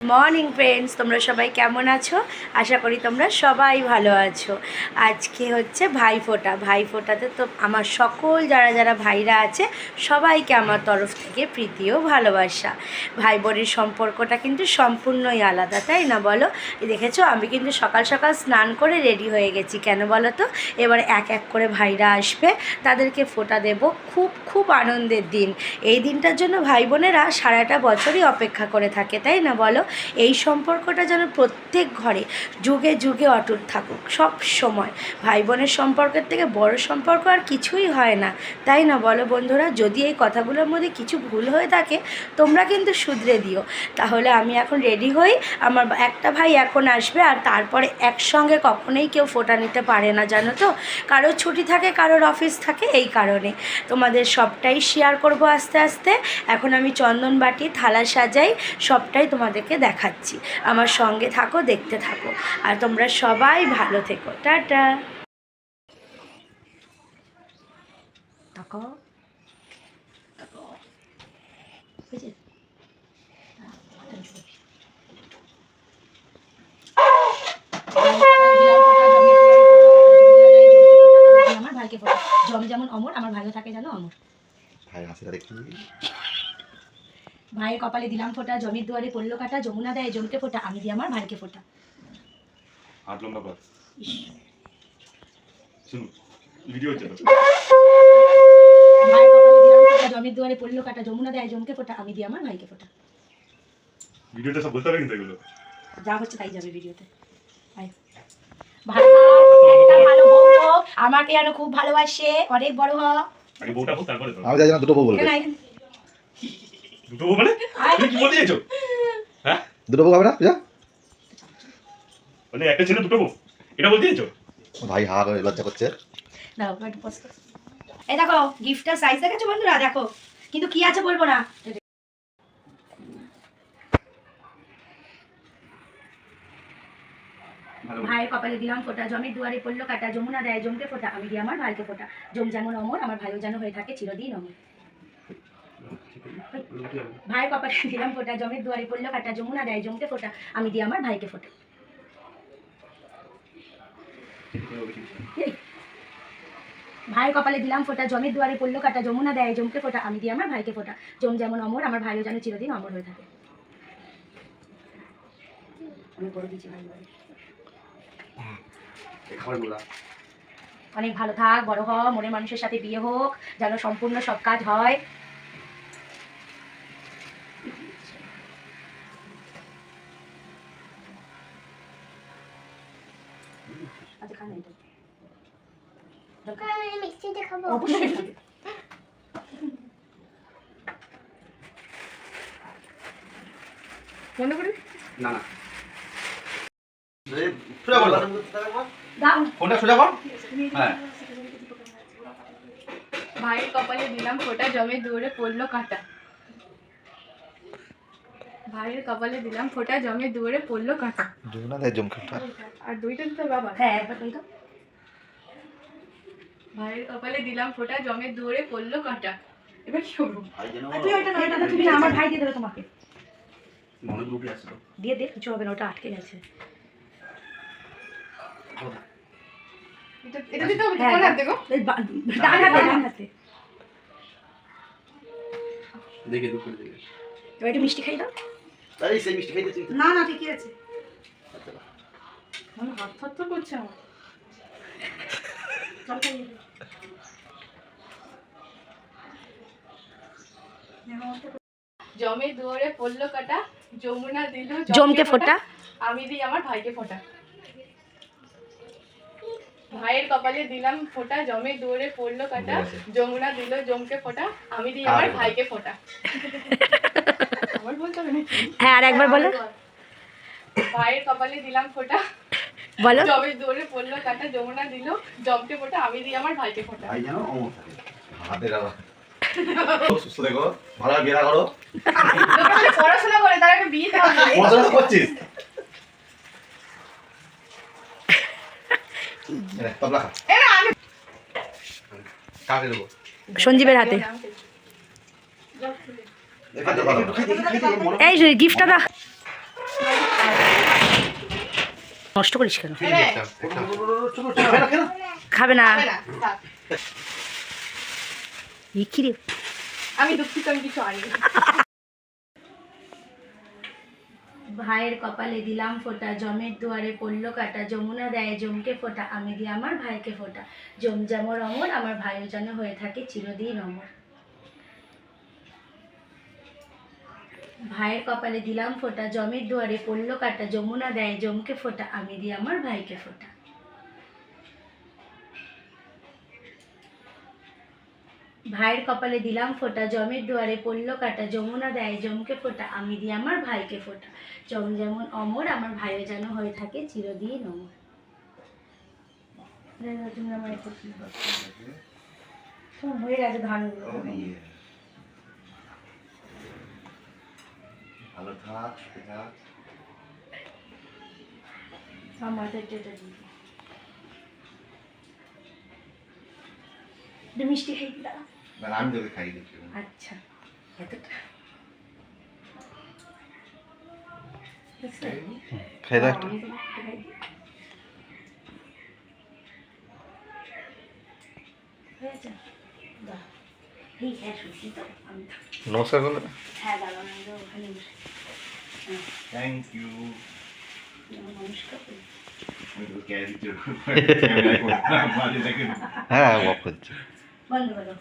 Morning friends, তোমরা সবাই কেমন আছো? আশা করি তোমরা সবাই ভালো আছো। আজকে হচ্ছে ভাইফোঁটাতে তো আমার সকল যারা ভাইরা আছে সবাইকে আমার তরফ থেকে প্রীতি ও ভালোবাসা। ভাই বোনের সম্পর্কটা কিন্তু সম্পূর্ণই আলাদা, তাই না বলো? দেখেছো, আমি কিন্তু সকাল সকাল স্নান করে রেডি হয়ে গেছি। কেন বলো তো? এবার এক এক করে ভাইরা আসবে, তাদেরকে ফোঁটা দেব। খুব আনন্দের দিন। এই দিনটার জন্য ভাই বোনেরা সারাটা বছরই অপেক্ষা করে থাকে, তাই না বলো? এই সম্পর্কটা যেন প্রত্যেক ঘরে যুগে যুগে অটুট থাকুক সব সময়। ভাই বোনের সম্পর্কের থেকে বড় সম্পর্ক আর কিছুই হয় না, তাই না বলো বন্ধুরা? যদি এই কথাগুলোর মধ্যে কিছু ভুল হয়ে থাকে তোমরা কিন্তু শুধরে দিও। তাহলে আমি এখন রেডি হই। আমার একটা ভাই এখন আসবে, আর তারপরে একসঙ্গে কখনোই কেউ ফোঁটা নিতে পারে না, জানো তো? কারোর ছুটি থাকে, কারোর অফিস থাকে, এই কারণে তোমাদের সবটাই শেয়ার করব আস্তে আস্তে। এখন আমি চন্দন বাটি থালা সাজাই, সবটাই তোমাদেরকে দেখাচ্ছি। আমার সঙ্গে থাকো, দেখতে থাকো, আর তোমরা সবাই ভালো থেকো। টাটা। আমার ভাইকে ফোটা, জমি যেমন অমর, আমার ভাইও থাকে যেন অমর। ভাই হাসিটা দেখি। ভাইয়ের কপালে দিলাম ফোঁটা, জমির দুয়ারে পড়লো কাটা, যমুনা দেয় জমকে ফোঁটা, আমি দিই আমার ভাইকে ফোঁটা। হাত লম্বা কর। শুনুন, ভিডিও হচ্ছে তো। ভাইয়ের কপালে দিলাম ফোঁটা, জমির দুয়ারে পড়লো কাটা, যমুনা দেয় জমকে ফোঁটা, আমি দিই আমার ভাইকে ফোঁটা। ভিডিওটা সব বলতে হবে কিন্তু এগুলো। যা হচ্ছে তাই যাবে ভিডিওতে। ভালো একটা ভালো বউ হোক, আমাকে যেন খুব ভালোবাসে, অনেক বড় হোক। আগে বউটা হোক, তারপরে তো। আমি যাই না দুটো বউ বলবে। দুটো বউ মানে? তুমি কি বলতে চাইছো? হ্যাঁ? দুটো বউ হবে না পূজা? মানে একটা ছেলে দুটো বউ, এটা বলতে চাইছো? ভাই হা করে লজ্জা করছে। দাও একটু পোস্ট করো। এই দেখো গিফটটার সাইজ দেখেছো বন্ধুরা? দেখো, কিন্তু কি আছে বলবো না। ভাইয়ের কপালে দিলাম ফোঁটা, জমির দুয়ারে পড়লো কাটা, যমুনা দেয় জমকে ফোঁটা, আমি দিই আমার ভাইকে ফোঁটা। জম যেমন অমর, আমার ভাইও যেন হয়ে থাকে চিরদিন অমর। ভাইয়ের কপালে দিলাম ফোঁটা, জমির দুয়ারে পড়লো কাটা, যমুনা দেয় জমকে ফোঁটা, আমি দিই আমার ভাইকে ফোঁটা। ভাইয়ের কপালে দিলাম ফোঁটা, জমির দুয়ারে পড়লো কাটা, যমুনা দেয় জমকে ফোঁটা, আমি দিই আমার ভাইকে ফোঁটা। জম যেমন অমর, আমার ভাইও যেন চিরদিন অমর হয়ে থাকে। আমি করে দিচ্ছি ভাই। অনেক ভালো থাক, বড় হ, মনের মানুষের সাথে বিয়ে হোক, যেন সম্পূর্ণ সব কাজ হয়। আচ্ছা খান এটা। আমি মিষ্টিটা খাবো। অবশ্যই খাবে। বন্ধ করে না না। সোজা কর। দাও। ফোনটা সোজা কর। হ্যাঁ। ভাইয়ের কপালে দিলাম ফোঁটা, জমির দুয়ারে পড়লো কাটা। ভাইয়ের কপালে দিলাম ফোঁটা, জমির দুয়ারে পড়লো কাটা। যমুনা দেয় জমকাটা। আর দুইটা তো বাবা। হ্যাঁ একবার বলতো। ভাইয়ের কপালে দিলাম ফোঁটা, জমির দুয়ারে পড়লো কাটা। এবার কি করবো? তুই ওইটা নয়, ওইটা তো তুমি না, আমার ভাই দিয়ে দেবে তোমাকে। মনে গ্রুপে আছে তো। দিয়ে দে, কিছু হবে না, ওটা আটকে গেছে। এটা দিতে হবে, হ্যাঁ, কোন হাত দেখো? ডান হাতে, ডান হাতে। দেখে দুঃখ করে দেখে। এবার একটু মিষ্টি খাই দাও। তাই সেই মিষ্টি খাইতে তুই। না না ঠিকই আছে। আমার হাত থরথর করছে আমার। চল খাই। জমির দুয়ারে পড়লো কাটা, যমুনা দিল জমকে ফোঁটা, আমি দিই আমার ভাইকে ফোঁটা। ভাইয়ের কপালে দিলাম ফোঁটা, জমির দুয়ারে পড়লো কাটা, যমুনা দিল জমকে ফোঁটা, আমি দিই আমার ভাইকে ফোঁটা। আমার বলতে হবে নাকি? হ্যাঁ আর একবার বলো। ভাইয়ের কপালে দিলাম ফোঁটা, বলো। জমির দুয়ারে পড়লো কাটা, যমুনা দিল জমকে ফোঁটা, আমি দিই আমার ভাইকে ফোঁটা। ভাই জানো অমর থাকে। হাতে রাখো। সুস্থ দেখো, ভালো বিয়ে করো। পড়াশোনা করে তার আগে বিয়ে দেওয়া হবে। পড়াশোনা করছিস? তবলা খা। কাকে দেবো? সঞ্জীবের হাতে। এই গিফটটা দা। নষ্ট করিস কেন? হ্যাঁ, খাবে না? হবে না, থাক। এ কি রে? আমি দুঃখিত, আমি কিছু আনিনি। ভাইয়ের কপালে দিলাম ফোঁটা, জমের দুয়ারে পড়লো কাটা, যমুনা দেয় জমকে ফোঁটা, আমি দিই আমার ভাইকে ফোঁটা। জম যেমন অমর, আমার ভাইও যেন হয়ে থাকে চিরদিন অমর। ভাইয়ের কপালে দিলাম ফোঁটা, জমের দুয়ারে পড়লো কাটা, যমুনা দেয় জমকে ফোঁটা, আমি দিই আমার ভাইকে ফোঁটা। ভাইয়ের কপালে দিলাম ফোঁটা, জমের দুয়ারে পড়লো কাটা, যমুনা দেয় জমকে ফোঁটা, আমি দিই আমার ভাইকে ফোঁটা। জম যেমন অমর, আমার ভাইও যেন হয়ে থাকে চিরদিন অমর। তুমি আমার একটু কি করছো? তোমার হয়ে গেছে ধানগুলো। ভালো থাক, সুখে থাক। আমার মাথায় টেটা দিই। একটু মিষ্টি খাই দাও। না, আমি তোকে খাইয়ে দিচ্ছি। আচ্ছা, এতটা খাই দাও। আমি তো খাই দিই। হয়েছে? দাও। এই হ্যাঁ, সত্যি তো আমি তো। নমস্কার করলে। হ্যাঁ, দাঁড়াও, আমি তো ওখানে বসে। হ্যাঁ, থ্যাংক ইউ। নমস্কার করি। আমি তোকে ক্যারি দিচ্ছি। ক্যামেরায় করে মাঝে দেখে। হ্যাঁ, ওয়াক করছি। বন্ধ করো।